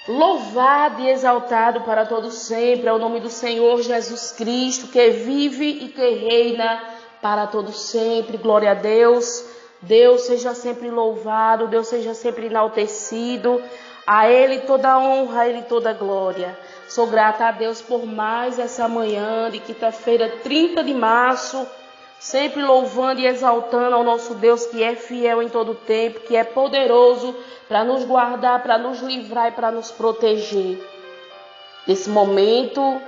Louvado e exaltado para todo sempre é o nome do Senhor Jesus Cristo, que vive e que reina para todo sempre. Glória a Deus. Deus seja sempre louvado, Deus seja sempre enaltecido. A Ele toda honra, a Ele toda glória. Sou grata a Deus por mais essa manhã de quinta-feira, 30 de março, sempre louvando e exaltando ao nosso Deus que é fiel em todo tempo, que é poderoso para nos guardar, para nos livrar e para nos proteger. Nesse momento,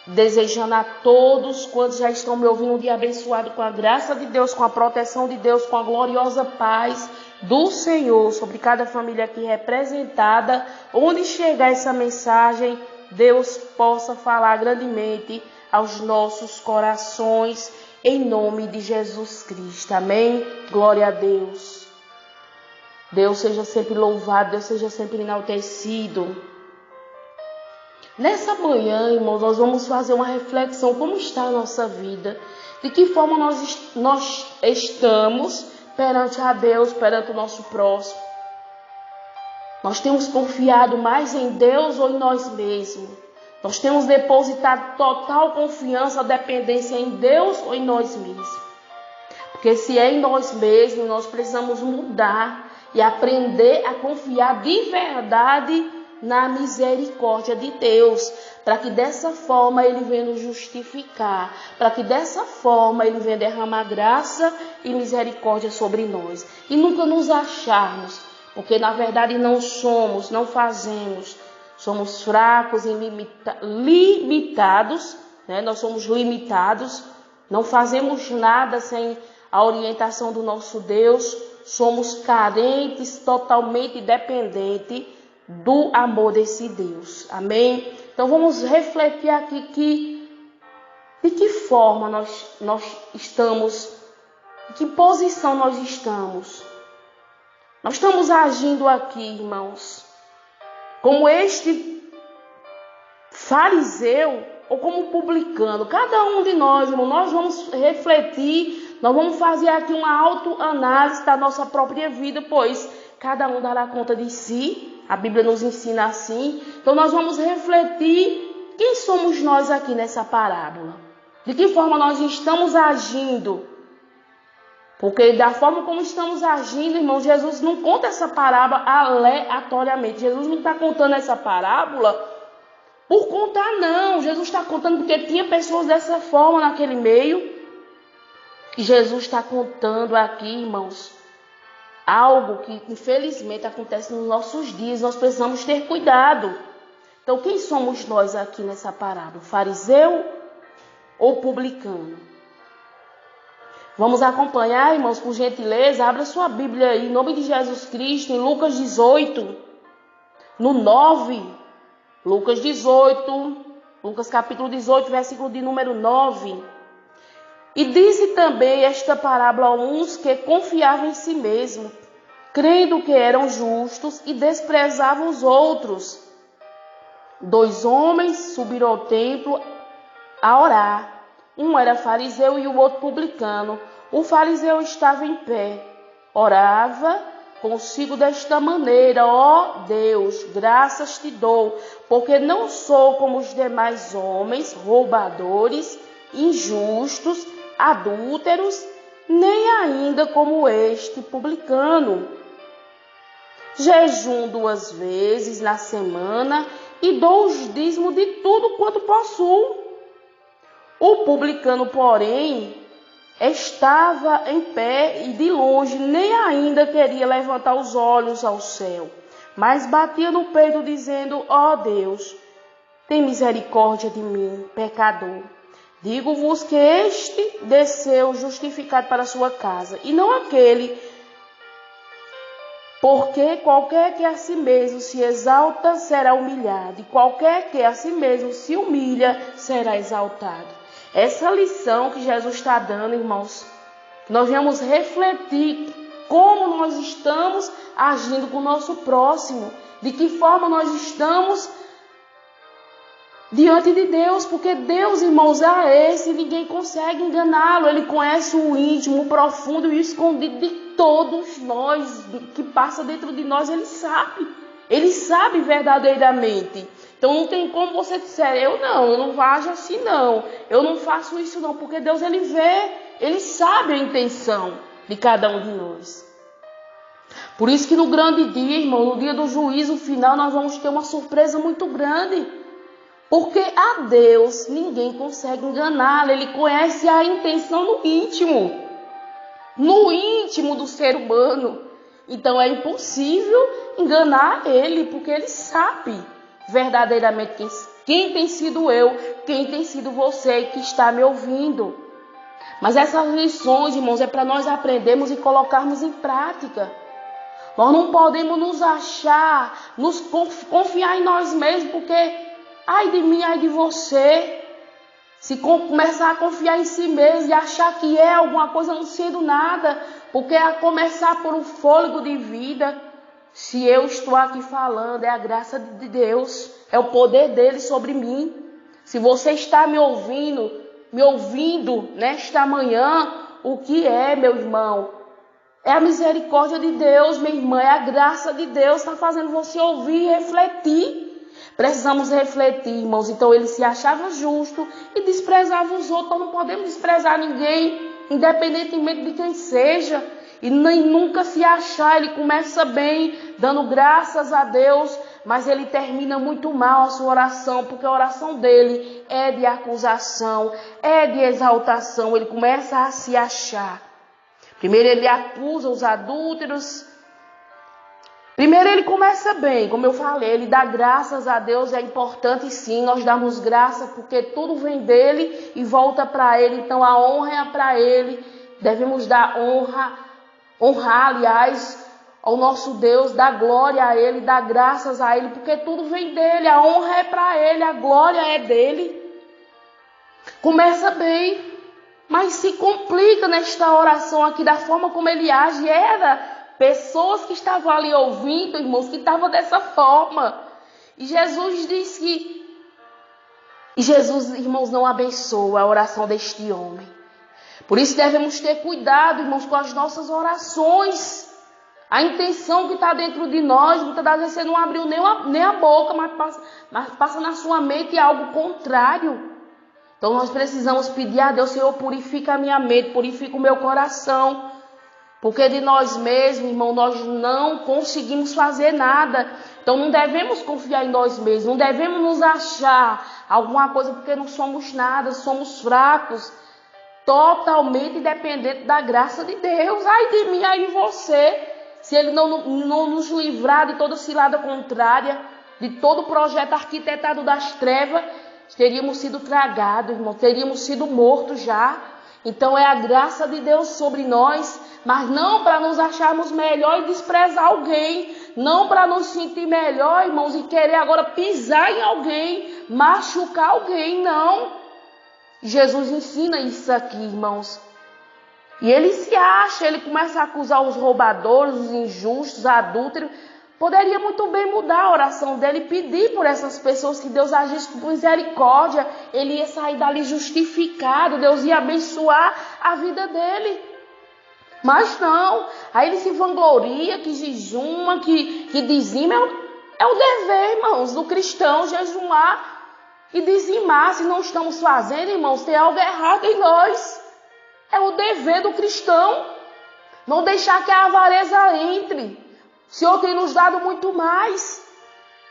desejando a todos quantos já estão me ouvindo um dia abençoado com a graça de Deus, com a proteção de Deus, com a gloriosa paz do Senhor sobre cada família aqui representada. Onde chegar essa mensagem, Deus possa falar grandemente aos nossos corações, em nome de Jesus Cristo. Amém? Glória a Deus. Deus seja sempre louvado, Deus seja sempre enaltecido. Nessa manhã, irmãos, nós vamos fazer uma reflexão. Como está a nossa vida? De que forma nós estamos perante a Deus, perante o nosso próximo? Nós temos confiado mais em Deus ou em nós mesmos? Nós temos depositado total confiança, dependência em Deus ou em nós mesmos? Porque se é em nós mesmos, nós precisamos mudar e aprender a confiar de verdade na misericórdia de Deus, para que dessa forma Ele venha nos justificar, para que dessa forma Ele venha derramar graça e misericórdia sobre nós. E nunca nos acharmos, porque na verdade não somos, não fazemos, somos fracos e limitados, né? Nós somos limitados, não fazemos nada sem a orientação do nosso Deus, somos carentes, totalmente dependentes do amor desse Deus. Amém? Então vamos refletir aqui de que forma nós estamos, em que posição nós estamos. Nós estamos agindo aqui, irmãos, como este fariseu ou como publicano. Cada um de nós, irmão, nós vamos refletir, nós vamos fazer aqui uma autoanálise da nossa própria vida, pois cada um dará conta de si. A Bíblia nos ensina assim. Então nós vamos refletir quem somos nós aqui nessa parábola. De que forma nós estamos agindo. Porque da forma como estamos agindo, irmão, Jesus não conta essa parábola aleatoriamente. Jesus não está contando essa parábola por contar, não. Jesus está contando porque tinha pessoas dessa forma naquele meio. E Jesus está contando aqui, irmãos, algo que infelizmente acontece nos nossos dias. Nós precisamos ter cuidado. Então, quem somos nós aqui nessa parábola? Fariseu ou publicano? Vamos acompanhar, irmãos, por gentileza. Abra sua Bíblia aí, em nome de Jesus Cristo, em Lucas 18, no 9. Lucas 18, Lucas capítulo 18, versículo de número 9. E disse também esta parábola a uns que confiavam em si mesmos, crendo que eram justos e desprezavam os outros. 2 homens subiram ao templo a orar. Um era fariseu e o outro publicano. O fariseu estava em pé, orava consigo desta maneira: ó Deus, graças te dou, porque não sou como os demais homens, roubadores, injustos, adúlteros, nem ainda como este publicano. Jejum 2 vezes na semana e dou os dízimos de tudo quanto possuo. O publicano, porém, estava em pé e de longe nem ainda queria levantar os olhos ao céu, mas batia no peito dizendo: ó Deus, tem misericórdia de mim, pecador. Digo-vos que este desceu justificado para a sua casa, e não aquele, porque qualquer que a si mesmo se exalta será humilhado, e qualquer que a si mesmo se humilha será exaltado. Essa lição que Jesus está dando, irmãos, nós vamos refletir como nós estamos agindo com o nosso próximo, de que forma nós estamos diante de Deus, porque Deus, irmãos, é esse, ninguém consegue enganá-lo. Ele conhece o íntimo, o profundo e o escondido de todos nós, que passa dentro de nós, Ele sabe. Ele sabe verdadeiramente. Então não tem como você dizer, eu não ajo assim não. Eu não faço isso não, porque Deus ele vê, ele sabe a intenção de cada um de nós. Por isso que no grande dia, irmão, no dia do juízo final, nós vamos ter uma surpresa muito grande. Porque a Deus ninguém consegue enganá-lo. Ele conhece a intenção no íntimo do ser humano. Então é impossível enganar ele, porque ele sabe verdadeiramente quem tem sido eu, quem tem sido você que está me ouvindo. Mas essas lições, irmãos, é para nós aprendermos e colocarmos em prática. Nós não podemos nos achar, nos confiar em nós mesmos, porque ai de mim, ai de você. Se começar a confiar em si mesmo e achar que é alguma coisa não sendo nada, porque a começar por um fôlego de vida, se eu estou aqui falando, é a graça de Deus, é o poder dele sobre mim. Se você está me ouvindo nesta manhã, o que é, meu irmão? É a misericórdia de Deus, minha irmã, é a graça de Deus, está fazendo você ouvir e refletir. Precisamos refletir, irmãos. Então ele se achava justo e desprezava os outros. Nós não podemos desprezar ninguém, independentemente de quem seja. E nem nunca se achar. Ele começa bem, dando graças a Deus, mas ele termina muito mal a sua oração, porque a oração dele é de acusação, é de exaltação. Ele começa a se achar. Primeiro ele acusa os adúlteros. Primeiro ele começa bem, como eu falei, ele dá graças a Deus, é importante sim, nós damos graça porque tudo vem dele e volta para ele, então a honra é para ele, devemos dar honrar, aliás, ao nosso Deus, dar glória a ele, dar graças a ele, porque tudo vem dele, a honra é para ele, a glória é dele. Começa bem, mas se complica nesta oração aqui, da forma como ele age, era pessoas que estavam ali ouvindo, irmãos, que estavam dessa forma. E Jesus disse que... E Jesus, irmãos, não abençoa a oração deste homem. Por isso devemos ter cuidado, irmãos, com as nossas orações. A intenção que está dentro de nós, muitas das vezes você não abriu nem a boca, mas passa na sua mente algo contrário. Então nós precisamos pedir a Deus, Senhor, purifica a minha mente, purifica o meu coração. Porque de nós mesmos, irmão, nós não conseguimos fazer nada. Então não devemos confiar em nós mesmos, não devemos nos achar alguma coisa, porque não somos nada, somos fracos, totalmente dependentes da graça de Deus. Ai de mim, ai de você, se ele não nos livrar de toda cilada contrária, de todo projeto arquitetado das trevas, teríamos sido tragados, irmão, teríamos sido mortos já. Então é a graça de Deus sobre nós, mas não para nos acharmos melhor e desprezar alguém, não para nos sentir melhor, irmãos, e querer agora pisar em alguém, machucar alguém, não. Jesus ensina isso aqui, irmãos. E ele se acha, ele começa a acusar os roubadores, os injustos, os adúlteros. Poderia muito bem mudar a oração dele e pedir por essas pessoas que Deus agisse com misericórdia. Ele ia sair dali justificado, Deus ia abençoar a vida dele. Mas não, aí ele se vangloria, que jejuma, que dizima. É o dever, irmãos, do cristão jejumar e dizimar. Se não estamos fazendo, irmãos, tem algo errado em nós. É o dever do cristão. Não deixar que a avareza entre. O Senhor tem nos dado muito mais.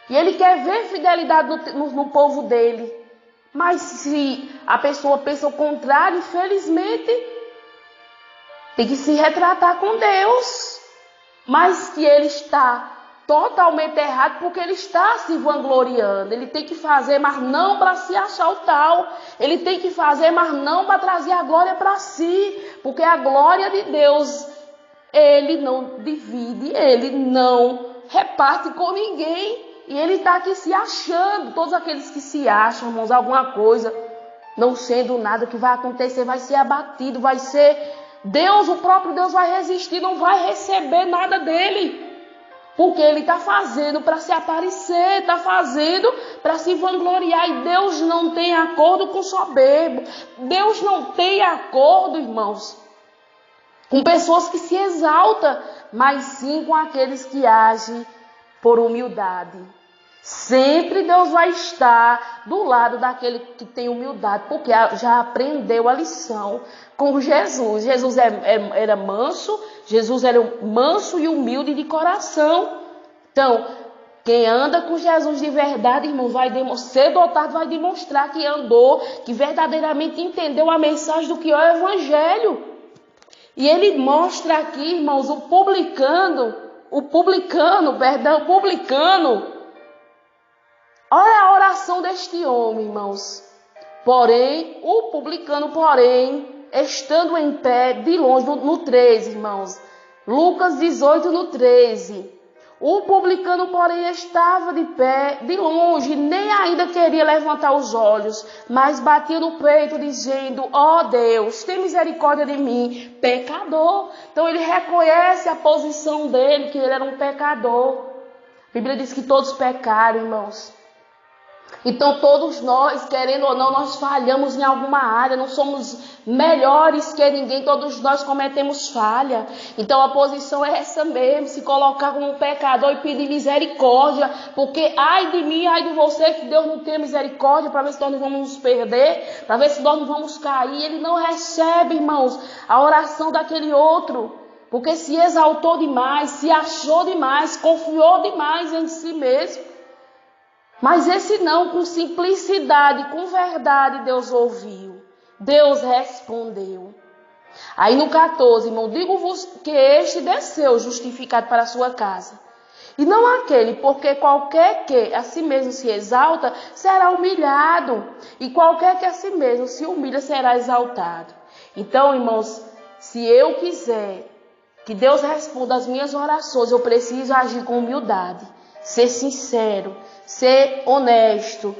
E Ele quer ver fidelidade no povo dele. Mas se a pessoa pensa o contrário, infelizmente, tem que se retratar com Deus. Mas que ele está totalmente errado porque ele está se vangloriando. Ele tem que fazer, mas não para se achar o tal. Ele tem que fazer, mas não para trazer a glória para si. Porque a glória de Deus, Ele não divide, Ele não reparte com ninguém. E Ele está aqui se achando. Todos aqueles que se acham, irmãos, alguma coisa, não sendo nada, o que vai acontecer vai ser abatido, vai ser... Deus, o próprio Deus vai resistir, não vai receber nada dele. Porque ele está fazendo para se aparecer, está fazendo para se vangloriar. E Deus não tem acordo com soberbo. Deus não tem acordo, irmãos, com pessoas que se exaltam, mas sim com aqueles que agem por humildade. Sempre Deus vai estar do lado daquele que tem humildade, porque já aprendeu a lição com Jesus. Jesus era manso, Jesus era manso e humilde de coração. Então, quem anda com Jesus de verdade, irmão, cedo ou tarde vai demonstrar que andou, que verdadeiramente entendeu a mensagem do que é o Evangelho. E ele mostra aqui, irmãos, o publicano. Olha a oração deste homem, irmãos. O publicano, estando em pé, de longe, no 13, irmãos. Lucas 18, no 13. O publicano, porém, estava de pé, de longe, nem ainda queria levantar os olhos, mas batia no peito, dizendo: ó Deus, tem misericórdia de mim, pecador. Então ele reconhece a posição dele, que ele era um pecador. A Bíblia diz que todos pecaram, irmãos. Então todos nós, querendo ou não, nós falhamos em alguma área, não somos melhores que ninguém, todos nós cometemos falha. Então a posição é essa mesmo, se colocar como um pecador e pedir misericórdia, porque ai de mim, ai de você, que Deus não tenha misericórdia, para ver se nós não vamos nos perder, para ver se nós não vamos cair. Ele não recebe, irmãos, a oração daquele outro, porque se exaltou demais, se achou demais, confiou demais em si mesmo. Mas esse não, com simplicidade, com verdade, Deus ouviu. Deus respondeu. Aí no 14, irmão, digo-vos que este desceu justificado para a sua casa. E não aquele, porque qualquer que a si mesmo se exalta, será humilhado. E qualquer que a si mesmo se humilha, será exaltado. Então, irmãos, se eu quiser que Deus responda às minhas orações, eu preciso agir com humildade, ser sincero, ser honesto,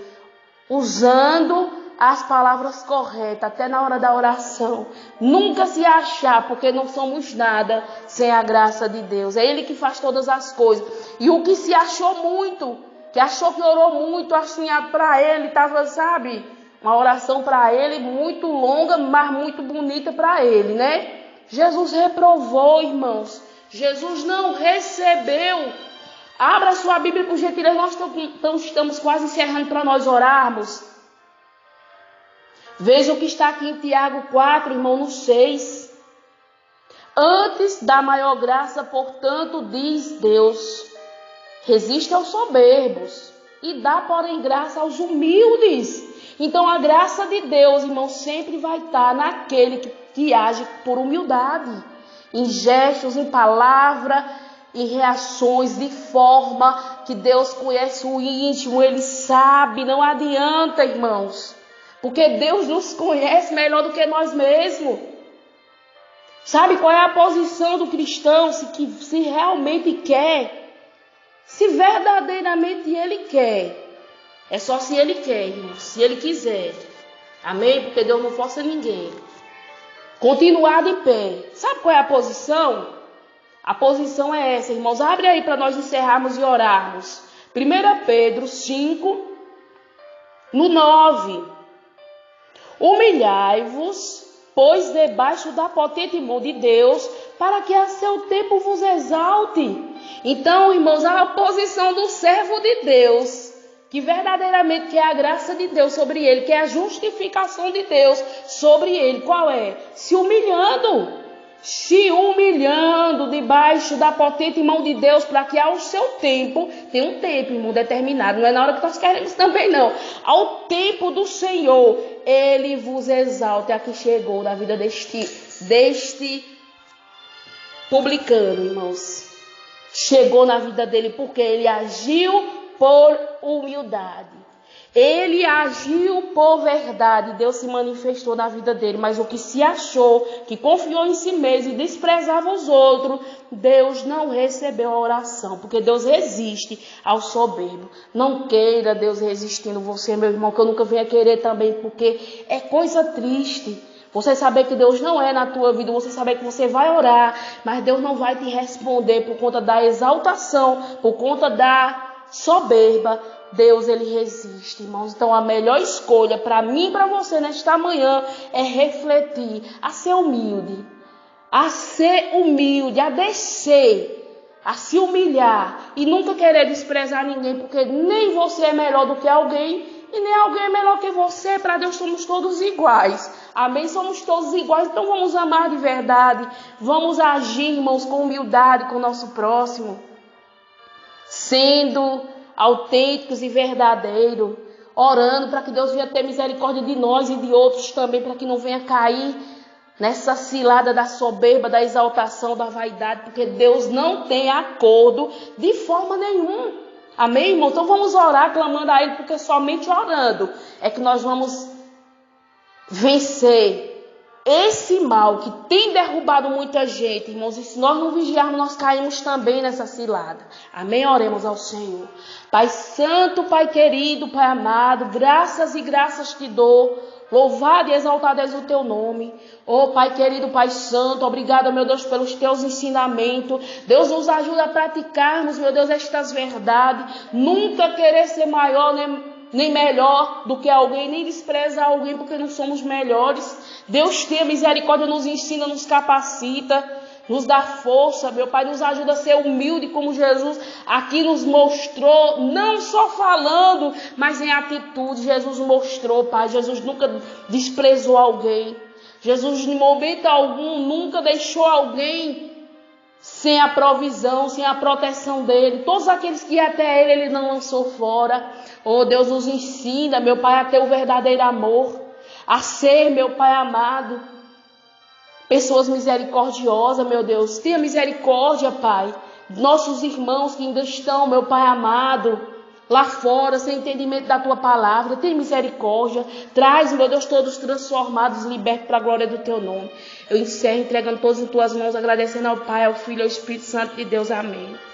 usando as palavras corretas, até na hora da oração. Nunca se achar, porque não somos nada sem a graça de Deus. É Ele que faz todas as coisas. E o que se achou muito, que achou que orou muito, assim, para ele, estava, sabe, uma oração para ele muito longa, mas muito bonita para ele, né? Jesus reprovou, irmãos. Jesus não recebeu. Abra sua Bíblia, por gentileza, nós estamos quase encerrando para nós orarmos. Veja o que está aqui em Tiago 4, irmão, no 6. Antes da maior graça, portanto, diz Deus, resiste aos soberbos e dá, porém, graça aos humildes. Então, a graça de Deus, irmão, sempre vai estar naquele que age por humildade, em gestos, em palavra, em reações, de forma que Deus conhece o íntimo, Ele sabe, não adianta, irmãos, porque Deus nos conhece melhor do que nós mesmos. Sabe qual é a posição do cristão? Se realmente quer, se verdadeiramente ele quer, é só se ele quer, irmãos, se ele quiser, amém? Porque Deus não força ninguém. Continuar de pé, sabe qual é a posição? A posição é essa, irmãos. Abre aí para nós encerrarmos e orarmos. 1 Pedro 5, no 9. Humilhai-vos, pois, debaixo da potente mão de Deus, para que a seu tempo vos exalte. Então, irmãos, a posição do servo de Deus, que verdadeiramente quer a graça de Deus sobre ele, que é a justificação de Deus sobre ele. Qual é? Se humilhando debaixo da potente mão de Deus, para que ao seu tempo, tem um tempo, irmão, determinado, não é na hora que nós queremos também não, ao tempo do Senhor, Ele vos exalte. Aqui chegou na vida deste publicano, irmãos, chegou na vida dele porque ele agiu por humildade. Ele agiu por verdade, Deus se manifestou na vida dele, mas o que se achou, que confiou em si mesmo e desprezava os outros, Deus não recebeu a oração, porque Deus resiste ao soberbo. Não queira Deus resistindo você, meu irmão, que eu nunca venha querer também, porque é coisa triste. Você saber que Deus não é na tua vida, você saber que você vai orar, mas Deus não vai te responder por conta da exaltação, por conta da soberba. Deus, Ele resiste, irmãos. Então, a melhor escolha para mim e para você nesta manhã é refletir, a ser humilde, a descer a se humilhar e nunca querer desprezar ninguém, porque nem você é melhor do que alguém e nem alguém é melhor que você. Para Deus somos todos iguais. Amém? Somos todos iguais, então vamos amar de verdade. Vamos agir, irmãos, com humildade com o nosso próximo, sendo autênticos e verdadeiros, orando para que Deus venha ter misericórdia de nós e de outros também, para que não venha cair nessa cilada da soberba, da exaltação, da vaidade, porque Deus não tem acordo de forma nenhuma. Amém, irmão? Então vamos orar clamando a Ele, porque somente orando é que nós vamos vencer esse mal que tem derrubado muita gente, irmãos. E se nós não vigiarmos, nós caímos também nessa cilada. Amém? Oremos ao Senhor. Pai santo, Pai querido, Pai amado, graças e graças te dou. Louvado e exaltado és o teu nome. Oh, Pai querido, Pai santo, obrigado, meu Deus, pelos teus ensinamentos. Deus, nos ajuda a praticarmos, meu Deus, estas verdades. Nunca querer ser maior, nem melhor do que alguém, nem desprezar alguém, porque não somos melhores. Deus tenha misericórdia, nos ensina, nos capacita, nos dá força, meu Pai, nos ajuda a ser humilde como Jesus aqui nos mostrou, não só falando, mas em atitude. Jesus mostrou, Pai, Jesus nunca desprezou alguém. Jesus, em momento algum, nunca deixou alguém sem a provisão, sem a proteção dele. Todos aqueles que iam até ele não lançou fora. Oh, Deus, nos ensina, meu Pai, a ter o verdadeiro amor, a ser, meu Pai amado, pessoas misericordiosas, meu Deus. Tenha misericórdia, Pai, nossos irmãos que ainda estão, meu Pai amado, lá fora, sem entendimento da Tua palavra. Tenha misericórdia. Traz, meu Deus, todos transformados, libertos para a glória do Teu nome. Eu encerro entregando todos em Tuas mãos, agradecendo ao Pai, ao Filho e ao Espírito Santo de Deus. Amém.